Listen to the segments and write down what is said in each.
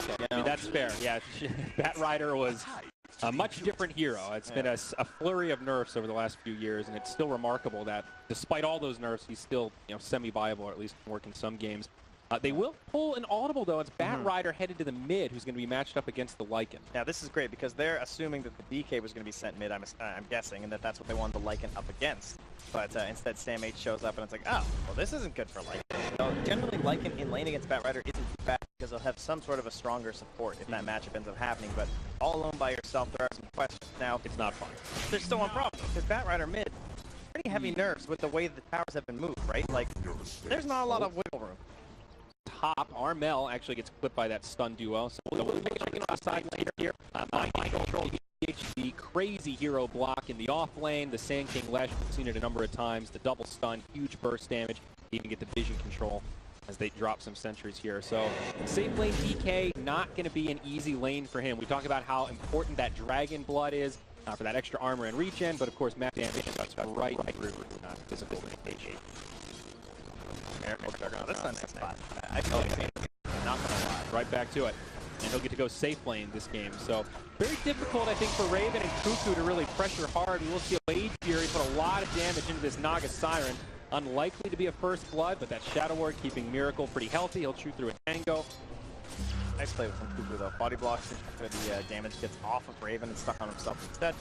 Okay, I mean, that's fair. Yeah, Bat Rider was a much different hero. It's been a flurry of nerfs over the last few years, and it's still remarkable that despite all those nerfs, he's still semi-viable, or at least can work in some games. They will pull an audible, though. It's Bat Rider headed to the mid, who's going to be matched up against the Lycan. Now, this is great because they're assuming that the DK was going to be sent mid, I'm guessing, and that's what they wanted the Lycan up against. But instead, Sam H shows up, and it's like, oh, well, this isn't good for Lycan. Generally, Lycan in lane against Bat Rider isn't bad because they'll have some sort of a stronger support if that matchup ends up happening. But all alone by yourself, there are some questions. Now, it's not fun. There's still one problem because Bat Rider mid, pretty heavy nerfs with the way the towers have been moved, right? Like, there's not a lot of wiggle room. Top, Armel actually gets clipped by that stun duo. So we'll make sure on the side later here. Mind Control, the crazy hero block in the off lane. The Sand King Lesh, we've seen it a number of times. The double stun, huge burst damage. Even get the vision control as they drop some sentries here. So safe lane DK, not going to be an easy lane for him. We talk about how important that Dragon Blood is for that extra armor and regen, but of course map damage cuts right through physical limitation. That's a nice spot. I feel like not gonna lie. Right back to it. And he'll get to go safe lane this game. So very difficult, I think, for Raven and Cuckoo to really pressure hard. We will see a Wage Fury put a lot of damage into this Naga Siren. Unlikely to be a first blood, but that Shadow Ward keeping Miracle pretty healthy. He'll chew through a Tango. Nice play from Cuckoo, though. Body blocks, the damage gets off of Raven and stuck on himself instead.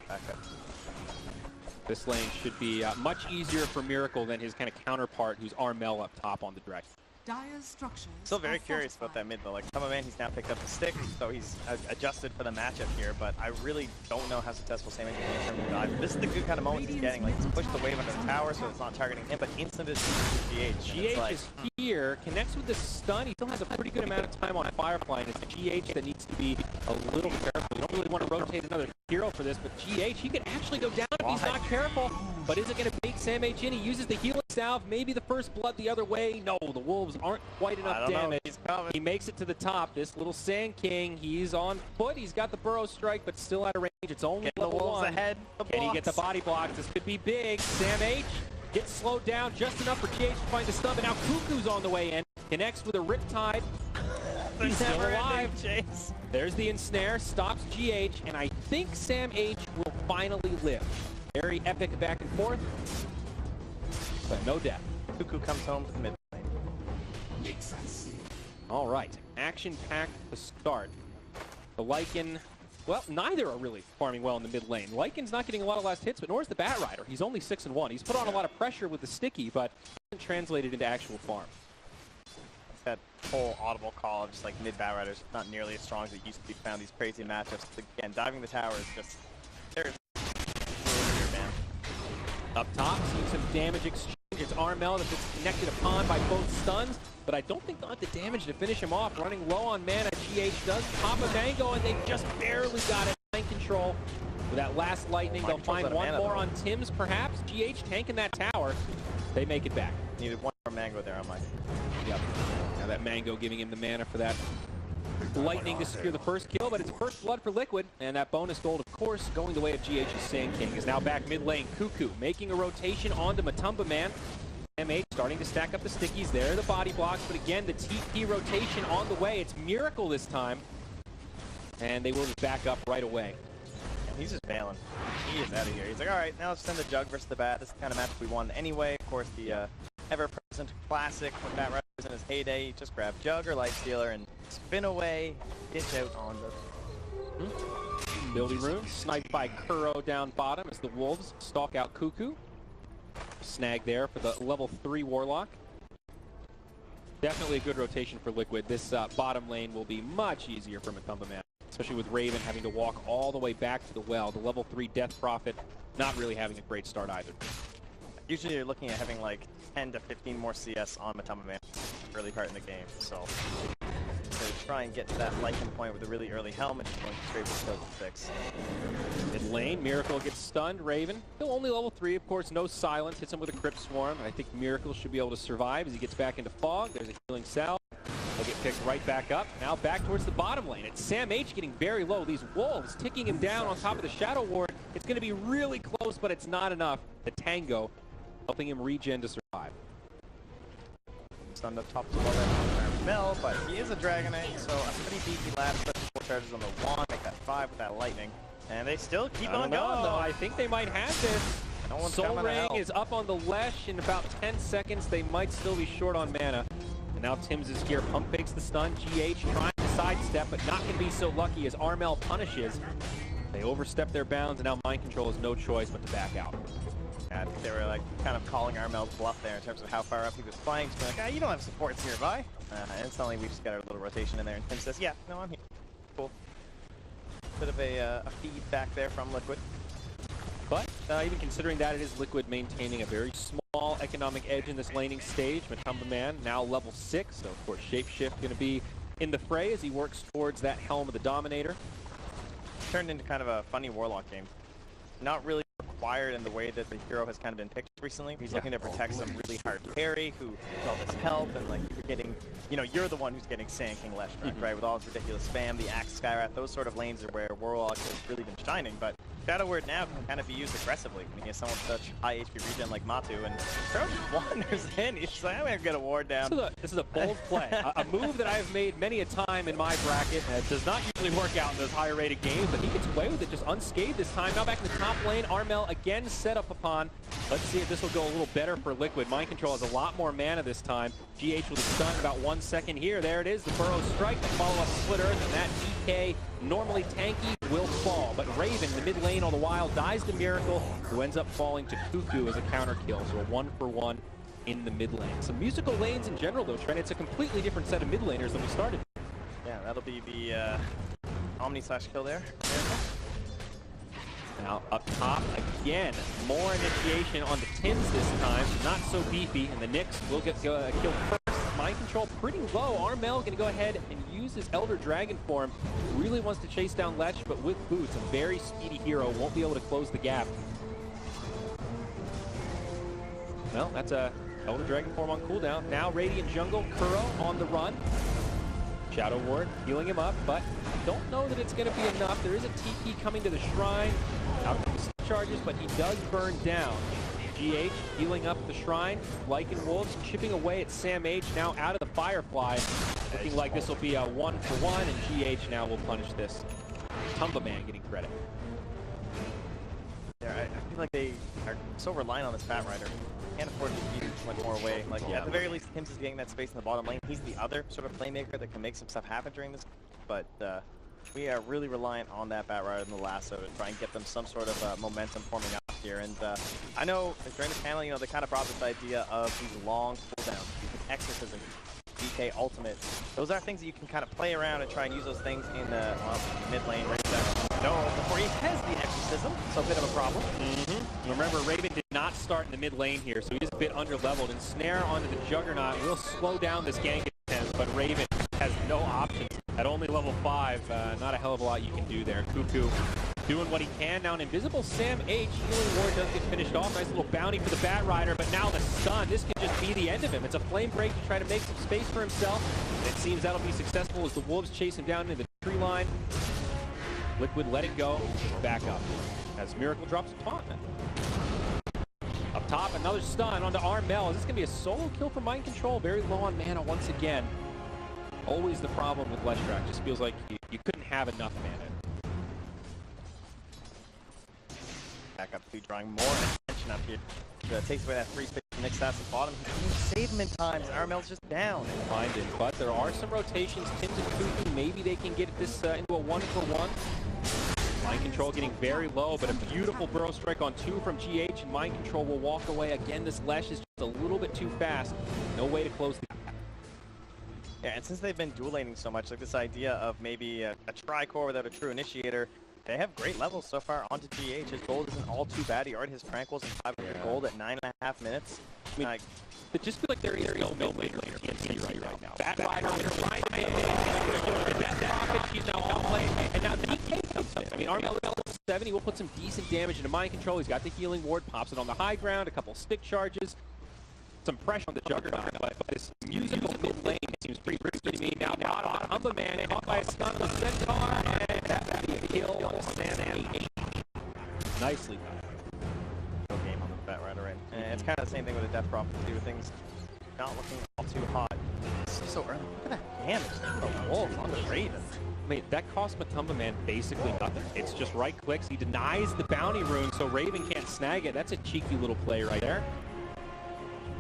Back up. This lane should be much easier for Miracle than his kind of counterpart, who's Armel up top on the Dragon. Still very curious about that mid though. Like Man, he's now picked up the stick, so he's adjusted for the matchup here. But I really don't know how successful Sam H will be in terms of dive. This is the good kind of moment he's getting. Like he's pushed the wave under the tower, so it's not targeting him, but instant is GH. GH is here, connects with the stun. He still has a pretty good amount of time on Firefly, and it's GH that needs to be a little careful. You don't really want to rotate another hero for this, but GH, he could actually go down if he's not careful. But is it going to bait Sam H in? He uses the healing salve, maybe the first blood the other way. No, the Wolves aren't quite enough damage. He makes it to the top. This little Sand King, he's on foot. He's got the Burrow Strike, but still out of range. It's only level 1. Ahead. Can he get the body blocks? This could be big. Sam H gets slowed down just enough for GH to find the stun, but now Cuckoo's on the way in. Connects with a Riptide. He's still alive. Chase. There's the ensnare, stops GH, and I think Sam H will finally live. Very epic back and forth, but no death. Cuckoo comes home to the mid lane. All right, action-packed to start. The Lycan, well, neither are really farming well in the mid lane. Lycan's not getting a lot of last hits, but nor is the Bat Rider. He's only 6-1. He's put on a lot of pressure with the sticky, but hasn't translated into actual farm. That whole audible call of just like mid Bat Riders not nearly as strong as it used to be found. These crazy matchups. Again, diving the tower is just there's up top, seeing some damage exchange. It's Armel that gets connected upon by both stuns, but I don't think they'll have the damage to finish him off. Running low on mana, GH does pop a Mango, and they just barely got it. Mind control with that last lightning. They'll find one more on Tim's, perhaps. GH tanking that tower. They make it back. Needed one more Mango there on Mike. Yep. Now that Mango giving him the mana for that lightning to secure the first kill, but it's first blood for Liquid, and that bonus gold, of course, going the way of GH's Sand King. Is now back mid lane. Cuckoo making a rotation onto Man. MH starting to stack up the stickies. There are the body blocks, but again, the TP rotation on the way. It's Miracle this time, and they will just back up right away. And he's just bailing. He is out of here. He's like, all right, now let's send the Jug versus the Bat. This is the kind of match we won anyway. Of course, the ever-present classic when Bat Rider was in his heyday. You just grab Jug or Lightstealer and spin away, ditch out on the... Building Rune, sniped by Kuro down bottom as the Wolves stalk out Cuckoo. Snag there for the level 3 Warlock. Definitely a good rotation for Liquid. This bottom lane will be much easier for Man, especially with Raven having to walk all the way back to the well. The level 3 Death Prophet not really having a great start either. Usually you're looking at having like 10 to 15 more CS on Man early part in the game, so to try and get to that Lycan point with a really early helmet, going straight with kills and 6. Mid lane, Miracle gets stunned. Raven, still only level 3, of course, no silence. Hits him with a Crypt Swarm, and I think Miracle should be able to survive as he gets back into Fog. There's a healing salve. He'll get picked right back up. Now back towards the bottom lane. It's Sam H getting very low. These Wolves ticking him down on top of the Shadow Ward. It's going to be really close, but it's not enough. The Tango helping him regen to survive. Stunned up top as well there. Mel, but he is a Dragonite, so a pretty beefy lad, especially 4 charges on the wand, make that 5 with that lightning. And they still keep on going, though. I think they might have this. No one's Soul coming to Ring help. is up on the Lesh in about 10 seconds. They might still be short on mana. And now Tim's is here. Pump fakes the stun. GH trying to sidestep, but not going to be so lucky as Armel punishes. They overstep their bounds, and now Mind Control has no choice but to back out. Yeah, I think they were like kind of calling Armel's bluff there in terms of how far up he was flying. So like, ah, you don't have supports nearby. And suddenly we just got our little rotation in there, and Tim says, yeah, no, I'm here. Cool. Bit of a feedback there from Liquid. But even considering that, it is Liquid maintaining a very small economic edge in this laning stage. Matumba Man now level 6, so of course Shapeshift going to be in the fray as he works towards that Helm of the Dominator. Turned into kind of a funny Warlock game. Not really required in the way that the hero has kind of been picked recently. He's looking to protect some really hard parry who with all this help, and like you're getting, you know, you're the one who's getting Sand King Lesh, right? With all his ridiculous spam, the Axe Skyrat, those sort of lanes are where Warlock has really been shining. But Shadow Word now can kind of be used aggressively when he has someone with such high HP regen like Matu, and Crow just wanders in. He's just like, I'm gonna get a ward down. This is a bold play, a move that I've made many a time in my bracket. It does not usually work out in those higher rated games, but he gets away with it just unscathed this time. Now back in the top lane, Armel again set up upon. Let's see if this will go a little better for Liquid. Mind Control has a lot more mana this time. GH with a stun about 1 second here. There it is, the Burrow Strike, the follow-up Split Earth, and that DK, normally tanky, will fall. But Raven, the mid lane all the while, dies to Miracle, who ends up falling to Cuckoo as a counter kill. So a 1-for-1 in the mid lane. Some musical lanes in general, though, Trent. It's a completely different set of mid laners than we started. Yeah, that'll be the Omni/kill there. Now up top again, more initiation on the Tins this time, not so beefy, and the Nyx will get killed first. Mind Control pretty low. Armel going to go ahead and use his Elder Dragon form. Really wants to chase down Lech, but with boots, a very speedy hero won't be able to close the gap. Well, that's a Elder Dragon form on cooldown. Now Radiant Jungle, Kuro on the run. Shadow Ward healing him up, but I don't know that it's going to be enough. There is a TP coming to the shrine. Out of the charges, but he does burn down. GH healing up the shrine. Lycan Wolves chipping away at Sam H, now out of the Firefly. Looking like this will be a 1-for-1, and GH now will punish this. Tumba Man getting credit. Yeah, I feel like they are so reliant on this Fat Rider. Can't afford to give too much more away. Like, at the very least, Tim's is getting that space in the bottom lane. He's the other sort of playmaker that can make some stuff happen during this. But we are really reliant on that Bat Rider in the lasso to try and get them some sort of momentum forming up here. And I know during this panel, you know, they kind of brought this idea of these long cooldowns, Exorcism, DK Ultimate. Those are things that you can kind of play around and try and use those things in the mid lane. No, before he has the Exorcism, so a bit of a problem. Remember, Raven did not start in the mid lane here, so he's a bit under-leveled. And Snare onto the Juggernaut will slow down this gang attempt, but Raven has no options. At only level 5, not a hell of a lot you can do there. Cuckoo doing what he can. Now an invisible Sam H. Healing Ward does get finished off. Nice little bounty for the Bat Rider, but now the stun. This could just be the end of him. It's a flame break to try to make some space for himself. And it seems that'll be successful as the Wolves chase him down into the tree line. Liquid let it go. Back up. As Miracle drops a taunt. Up top, another stun onto Armel. Is this going to be a solo kill for Mind Control? Very low on mana once again. Always the problem with Leshrac. Just feels like you couldn't have enough mana. Back up to drawing more attention up here. Takes away that free space from Nyx at the bottom. He can save him in times. Armel's just down. Find it, but there are some rotations. Tims and Cuckoo, maybe they can get this into a 1-for-1. Mind Control getting very low, but a beautiful Burrow Strike on 2 from GH, and Mind Control will walk away. Again, this Lesh is just a little bit too fast. No way to close the gap. Yeah, and since they've been dual laning so much, like this idea of maybe a Tricore without a true initiator, they have great levels so far onto GH. His gold isn't all too bad. He already has Tranquils and 500 gold at 9.5 minutes. I mean, it just feels like there is no mid laner TNC right now. Bat Rider, trying to make that profit. She's now on play, and now DK comes in. I mean, Armel level 7, he will put some decent damage into Mind Control. He's got the healing ward, pops it on the high ground, a couple stick charges. Some pressure on the Juggernaut, but this musical mid lane seems pretty risky to me. Now, Umba Man caught by a stun with Centaur, and that would be a kill on Sam H. Nicely done. Game on the Bat Rider, right? And it's kind of the same thing with the Death Prophet too. Things not looking all too hot. So early. Look at damage from the Wolves on the Raven. I mean, that cost Matumba Man basically nothing. It's just right clicks. He denies the bounty rune, so Raven can't snag it. That's a cheeky little play right there.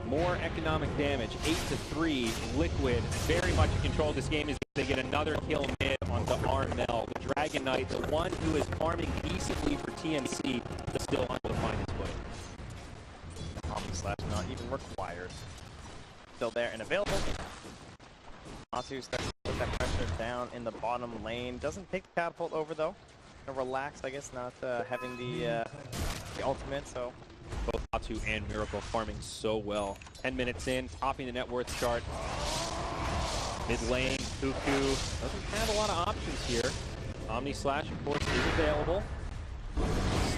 More economic damage, 8-3. Liquid very much in control of this game as they get another kill mid onto Armel. The Dragon Knight, the one who is farming decently for TNC, is still unable to find his footing. Slash not even required. Still there and available. Matu starts to put that pressure down in the bottom lane. Doesn't take the catapult over though. Relaxed, I guess, not having the ultimate, so. Both Matu and Miracle farming so well. 10 minutes in, topping the net worth chart. Mid lane, Cuckoo doesn't have a lot of options here. Omni Slash, of course, is available.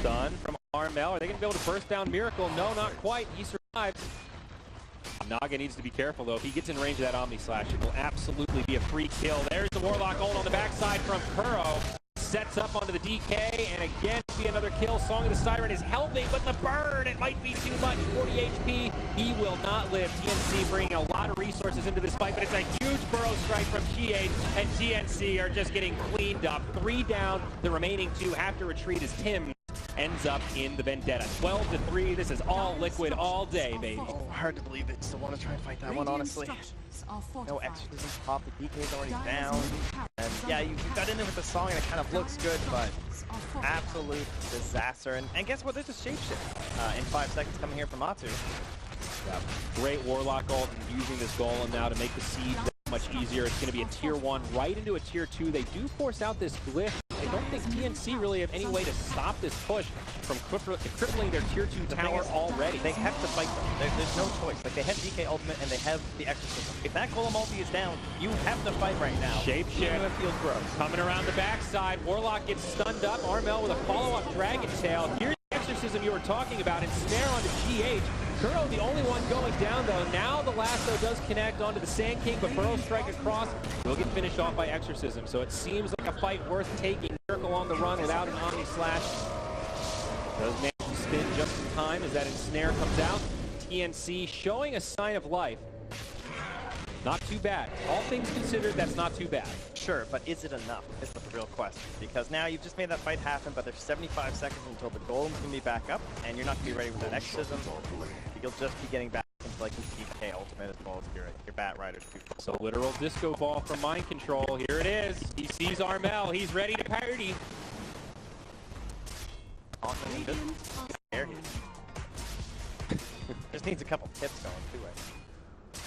Stun from Armel. Are they going to be able to burst down Miracle? No, not quite. He survives. Naga needs to be careful, though. If he gets in range of that Omni Slash, it will absolutely be a free kill. There's the Warlock ult on the backside from Kuro. Sets up onto the DK, and again, be another kill. Song of the Siren is helping, but the burn, it might be too much. 40 HP, he will not live. TNC bringing a lot of resources into this fight, but it's a huge burrow strike from GH, and TNC are just getting cleaned up. 3 down, the remaining 2 have to retreat as Tim ends up in the Vendetta. 12-3, this is all Liquid all day, baby. Oh, hard to believe they still want to try and fight that one, honestly. No exorcism pop, the DK is already down. And yeah, you got in there with the song and it kind of looks good, but absolute disaster. And guess what? There's a shapeshift in 5 seconds coming here from Matu. Yeah. Great Warlock ult and using this Golem now to make the siege that much easier. It's going to be a tier 1 right into a tier 2. They do force out this glyph. I don't think TNC really have any way to stop this push from crippling their tier 2 tower already. They have to fight them. There's no choice. Like, they have DK ultimate and they have the exorcism. If that Golem ulti is down, you have to fight right now. Shapeshift feels gross. Coming around the backside. Warlock gets stunned up. Armel with a follow-up Dragon Tail. Here's the exorcism you were talking about. And snare onto GH. Kuro, the only one going down, though. Now the lasso does connect onto the Sand King, but Burrow strike across will get finished off by Exorcism. So it seems like a fight worth taking. Miracle on the run without an Omni Slash. Does manage to spin just in time as that ensnare comes out. TNC showing a sign of life. Not too bad. All things considered, that's not too bad. Sure, but is it enough is the real question. Because now you've just made that fight happen, but there's 75 seconds until the Golem's going to be back up, and you're not going to be ready with an Exorcism. You'll just be getting back into like your DK ultimate as well as your Bat Riders. So literal disco ball from Mind Control. Here it is. He sees Armel. He's ready to party. Awesome. Just needs a couple tips going too.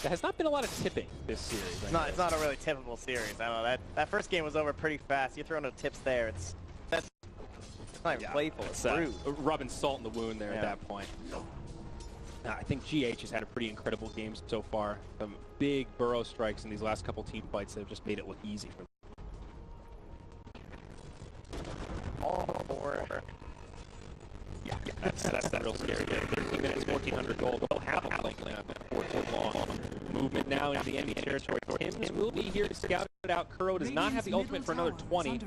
There has not been a lot of tipping this series. It's not a really tippable series. I don't know. That first game was over pretty fast. You throw no tips there. It's not even playful. It's rude. Rubbing salt in the wound there at that point. I think GH has had a pretty incredible game so far. Some big burrow strikes in these last couple team fights that have just made it look easy for them. Yeah, that's real scary. 13 minutes, 1,400 gold. They'll have a link lamp for too long. Movement now into the enemy territory. Tims will be here to scout it out. Kuro does not have the ultimate for another 20.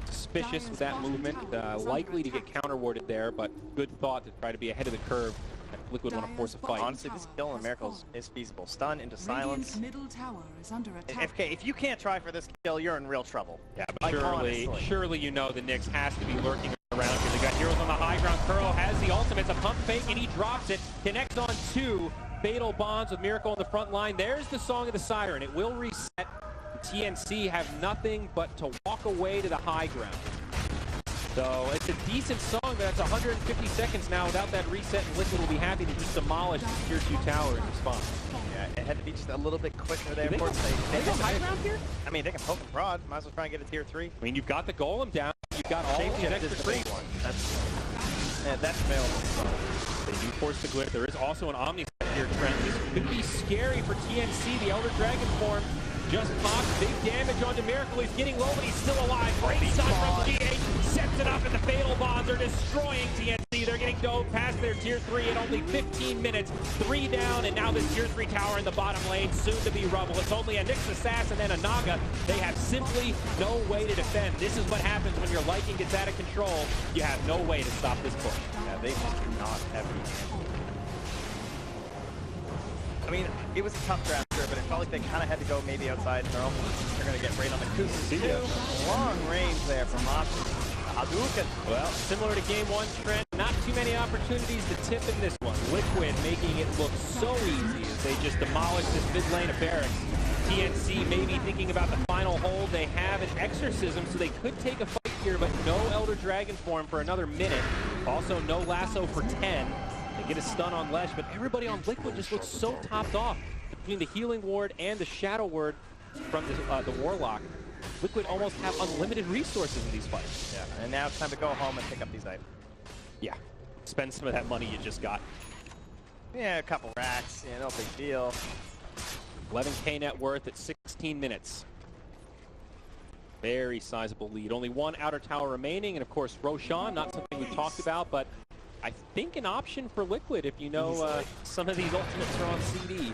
Suspicious with that movement. Likely to get counter-warded there, but good thought to try to be ahead of the curve. Liquid want to force a fight. Honestly, this kill in Miracles is feasible. Stun into silence. If you can't try for this kill, you're in real trouble. Yeah, but surely you know the Nyx has to be lurking around here. They got heroes on the high ground. Kuro has the ultimate. It's a pump fake, and he drops it. Connects on 2 fatal bonds with Miracle on the front line. There's the Song of the Siren. It will reset. TNC have nothing but to walk away to the high ground. So it's a decent song, but that's 150 seconds now. Without that reset, and Liquid will be happy to just demolish the tier 2 tower in response. Yeah, it had to be just a little bit quicker there. They go high ground here? I mean, they can poke and prod. Might as well try and get a tier 3. I mean, you've got the Golem down. You've got all the extra creep. That's available. They do force the glyph. There is also an Omni here trend. This could be scary for TNC. The Elder Dragon form just popped. Big damage onto Miracle. He's getting low, but he's still alive. Great shot from GH. Sets it up, and the fatal bonds are destroying TNC. They're getting dove past their tier 3 in only 15 minutes. 3 down, and now this tier 3 tower in the bottom lane, soon to be rubble. It's only a Nyx Assassin and a Naga. They have simply no way to defend. This is what happens when your liking gets out of control. You have no way to stop this push. Yeah, they just do not have any. I mean, it was a tough draft. sure, but it felt like they kind of had to go maybe outside. They're going to get right on the Kuzu too. Long range there from Hadouken. Well, similar to game one, Trent, not too many opportunities to tip in this one. Liquid making it look so easy as they just demolish this mid lane of Barracks. TNC maybe thinking about the final hold. They have an Exorcism, so they could take a fight here, but no Elder Dragon form for another minute. Also, no Lasso for 10. They get a stun on Lesh, but everybody on Liquid just looks so topped off. Between the Healing Ward and the Shadow Ward from the Warlock, Liquid almost have unlimited resources in these fights. Yeah, and now it's time to go home and pick up these items. Yeah, spend some of that money you just got. Yeah, a couple racks, yeah, no big deal. 11K net worth at 16 minutes. Very sizable lead. Only one outer tower remaining, and of course Roshan, not something we've talked about, but I think an option for Liquid if you know some of these ultimates are on CD.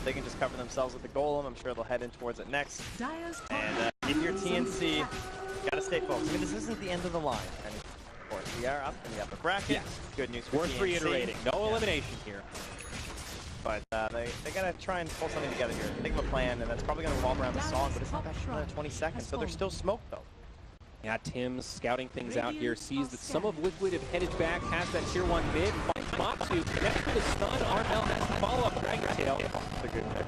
They can just cover themselves with the Golem. I'm sure they'll head in towards it next. And if you're TNC, you gotta stay focused. I mean, this isn't the end of the line. And of course, we are up in the upper bracket. Yes. Good news for Worth TNC. reiterating. No elimination here. But they gotta try and pull something together here. Think of a plan, and that's probably gonna revolve around the song, but it's not that another 20 seconds, so there's still smoke though. Yeah, Tim's scouting things out here, sees that some of Liquid have headed back past that tier 1 mid, finds Matsu, connects with a stun, Armel has to follow up Dragon Tail. That's a good pick.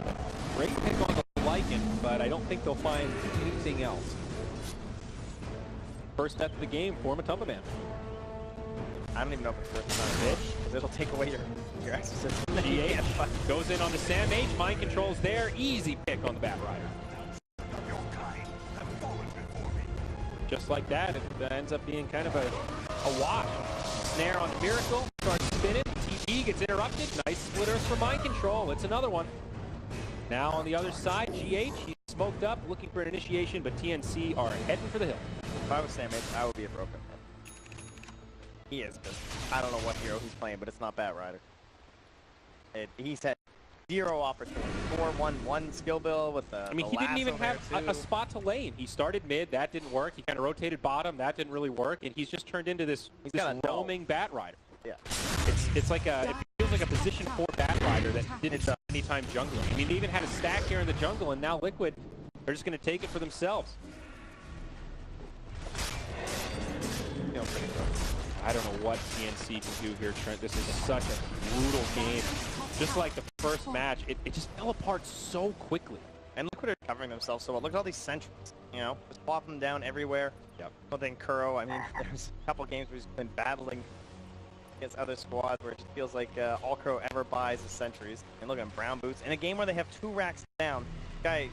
Great pick on the Lycan, but I don't think they'll find anything else. First death of the game for Matumba Man. I don't even know if it's worth the time, bitch, because it'll take away your exorcism. GH goes in on the Sam H, mind controls there, easy pick on the Bat Rider. Just like that, it ends up being kind of a wash. Snare on Miracle, starts spinning, TP gets interrupted, nice split earth for mind control, it's another one. Now on the other side, GH, he's smoked up, looking for an initiation, but TNC are heading for the hill. If I was Sam H, I would be a broken. He is, because I don't know what hero he's playing, but it's not Bat Rider. He's had 0 opportunity. 4-1-1 skill build with the I mean, he didn't even have a spot to lane. He started mid, that didn't work. He kind of rotated bottom, that didn't really work, and he's just turned into this roaming Bat Rider. Yeah. It's like it feels like a position 4 Bat Rider that didn't spend any time jungling. I mean, they even had a stack here in the jungle, and now Liquid, they're just going to take it for themselves. I don't know what TNC can do here, Trent. This is such a brutal game. Just like the first match, it just fell apart so quickly. And Liquid are covering themselves so well. Look at all these sentries, you know, just plop them down everywhere. Yep. But then Kuro, I mean, there's a couple games where he's been battling against other squads where it just feels like all Kuro ever buys is sentries. And look at him, brown boots. In a game where they have 2 racks down, he's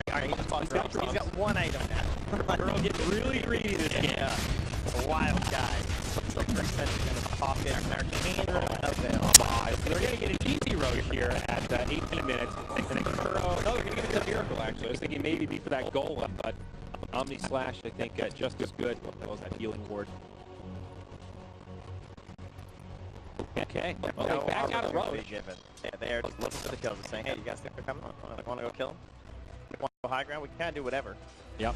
got 1 item now. Kuro gets really greedy this game. Yeah. A wild guy. It's like first sentry in his pocket. They're going to get an easy road here at 18 minutes. And then Kuro, no, they're going to give it to Miracle, actually. I was thinking maybe for that golem, but Omni Slash, I think, just as good. That was that healing ward. Okay. Well, they back out of Roach. Yeah, they're just looking for the kills and saying, hey, you guys think they're coming? Want to go kill them? Want to go high ground? We can do whatever. Yep.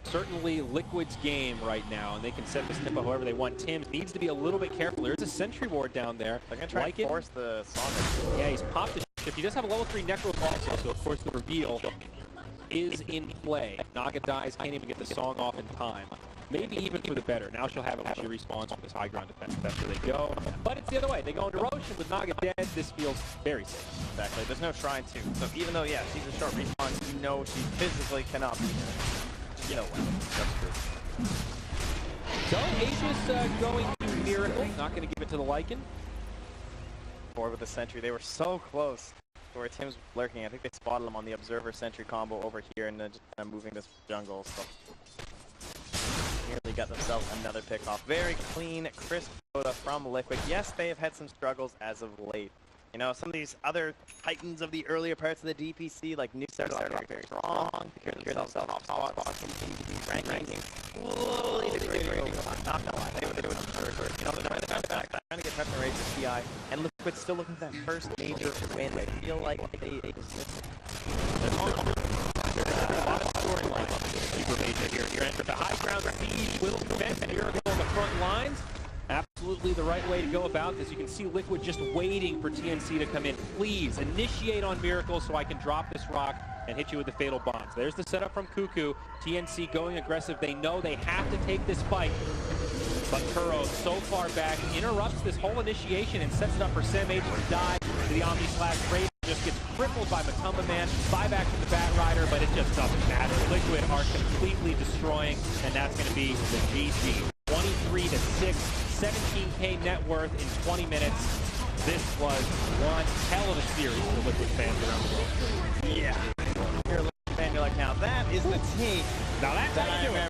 Certainly Liquid's game right now, and they can set this tempo however they want. Tim's needs to be a little bit careful. There's a sentry ward down there. They're going to try to force the song. Yeah, he's popped the shift. He does have a level 3 Necros also, so of course the reveal is in play. Naga dies, can't even get the song off in time. Maybe even for the better. Now she'll have it when she respawns with this high ground defense. That's where they go. But it's the other way. They go into Roche, and with Naga dead, this feels very safe. Exactly. There's no shrine too. So even though, yeah, she's a short respawn, you know she physically cannot be here. You know what? That's true. So Aegis going to Miracle. Not going to give it to the Lycan. Forward with the sentry. They were so close to where Tim's lurking. I think they spotted him on the Observer sentry combo over here and then just kind of moving this jungle. So nearly got themselves another pick off. Very clean, crisp DOTA from Liquid. Yes, they have had some struggles as of late. You know, some of these other titans of the earlier parts of the DPC, like New started off very strong, secure themselves off spots, continue to be ranking slowly degrading. Not gonna lie, they would you know, they're trying to get prepped and ready for TI, and Liquid still looking for that first major win. They feel like they There's a lot of storyline super major here. But the high ground siege will prevent Miracle on the front lines. Absolutely probably the right way to go about this. You can see Liquid just waiting for TNC to come in. Please initiate on Miracle so I can drop this rock and hit you with the fatal bombs. There's the setup from Cuckoo. TNC going aggressive. They know they have to take this fight. But Kuro so far back interrupts this whole initiation and sets it up for SamH to die to the Omni Slash. Brave just gets crippled by Matumba Man. Buyback to the Bat Rider, but it just doesn't matter. Liquid are completely destroying, and that's going to be the GG. 23-6, 17K net worth in 20 minutes. This was one hell of a series for Liquid fans around the world. Yeah. You're a Liquid fan, you're like, now that is the team Now that's how you do it.